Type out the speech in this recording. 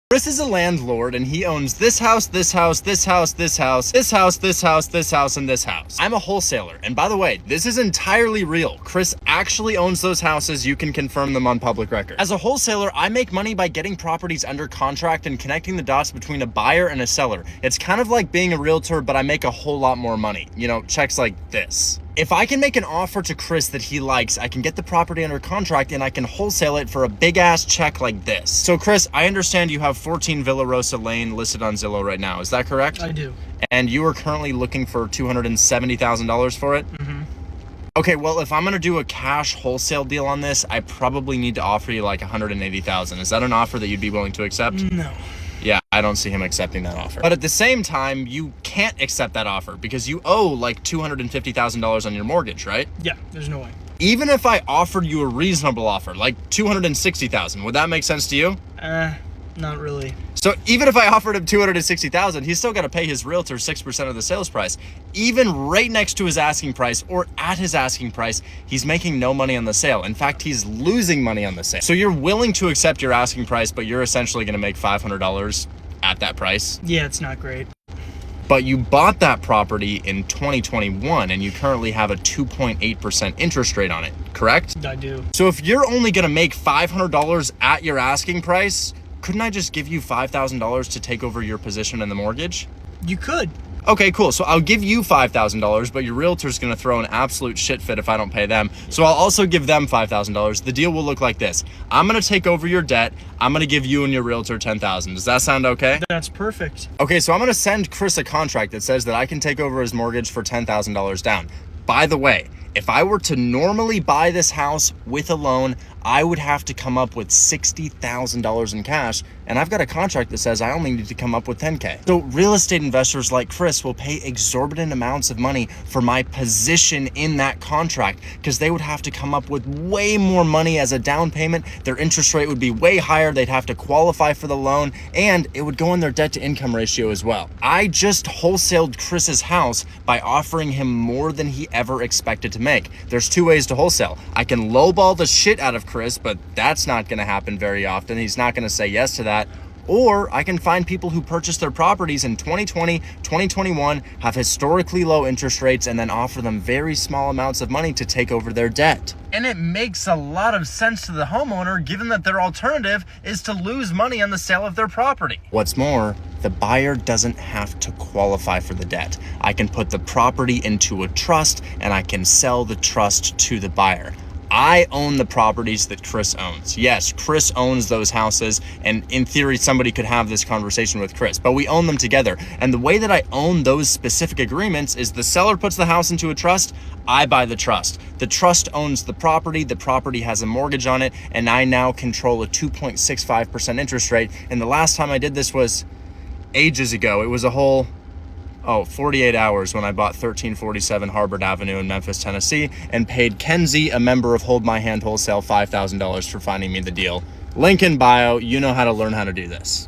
Chris is a landlord and he owns this house, this house, this house, this house, this house, this house, this house, and this house. I'm a wholesaler. And by the way, this is entirely real. Chris actually owns those houses. You can confirm them on public record. As a wholesaler, I make money by getting properties under contract and connecting the dots between a buyer and a seller. It's kind of like being a realtor, but I make a whole lot more money. You know, checks like this. If I can make an offer to Chris that he likes, I can get the property under contract and I can wholesale it for a big ass check like this. So Chris, I understand you have 14 Villa Rosa Lane listed on Zillow right now. Is that correct? I do. And you are currently looking for $270,000 for it? Mm-hmm. Okay, well, if I'm gonna do a cash wholesale deal on this, I probably need to offer you like $180,000. Is that an offer that you'd be willing to accept? No. Yeah, I don't see him accepting that offer. But at the same time, you can't accept that offer because you owe like $250,000 on your mortgage, right? Yeah, there's no way. Even if I offered you a reasonable offer, like $260,000, would that make sense to you? Not really. So even if I offered him $260,000, he's still got to pay his realtor 6% of the sales price. Even right next to his asking price or at his asking price, he's making no money on the sale. In fact, he's losing money on the sale. So you're willing to accept your asking price, but you're essentially going to make $500 at that price. Yeah, it's not great. But you bought that property in 2021 and you currently have a 2.8% interest rate on it, correct? I do. So if you're only going to make $500 at your asking price, couldn't I just give you $5,000 to take over your position in the mortgage? You could. Okay, cool. So I'll give you $5,000, but your realtor's going to throw an absolute shit fit if I don't pay them. So I'll also give them $5,000. The deal will look like this. I'm going to take over your debt. I'm going to give you and your realtor $10,000. Does that sound okay? That's perfect. Okay, so I'm going to send Chris a contract that says that I can take over his mortgage for $10,000 down. By the way, if I were to normally buy this house with a loan, I would have to come up with $60,000 in cash, and I've got a contract that says I only need to come up with $10K. So real estate investors like Chris will pay exorbitant amounts of money for my position in that contract because they would have to come up with way more money as a down payment. Their interest rate would be way higher. They'd have to qualify for the loan, and it would go in their debt to income ratio as well. I just wholesaled Chris's house by offering him more than he ever expected to make. There's two ways to wholesale. I can lowball the shit out of Chris, but that's not going to happen very often. He's not going to say yes to that. Or I can find people who purchased their properties in 2020, 2021, have historically low interest rates, and then offer them very small amounts of money to take over their debt. And it makes a lot of sense to the homeowner, given that their alternative is to lose money on the sale of their property. What's more, the buyer doesn't have to qualify for the debt. I can put the property into a trust and I can sell the trust to the buyer. I own the properties that Chris owns. Yes, Chris owns those houses, and in theory, somebody could have this conversation with Chris, but we own them together. And the way that I own those specific agreements is the seller puts the house into a trust, I buy the trust. The trust owns the property has a mortgage on it, and I now control a 2.65% interest rate. And the last time I did this was ages ago. It was a whole 48 hours when I bought 1347 Harvard Avenue in Memphis, Tennessee, and paid Kenzie, a member of Hold My Hand Wholesale, $5,000 for finding me the deal. Link in bio. You know how to learn how to do this.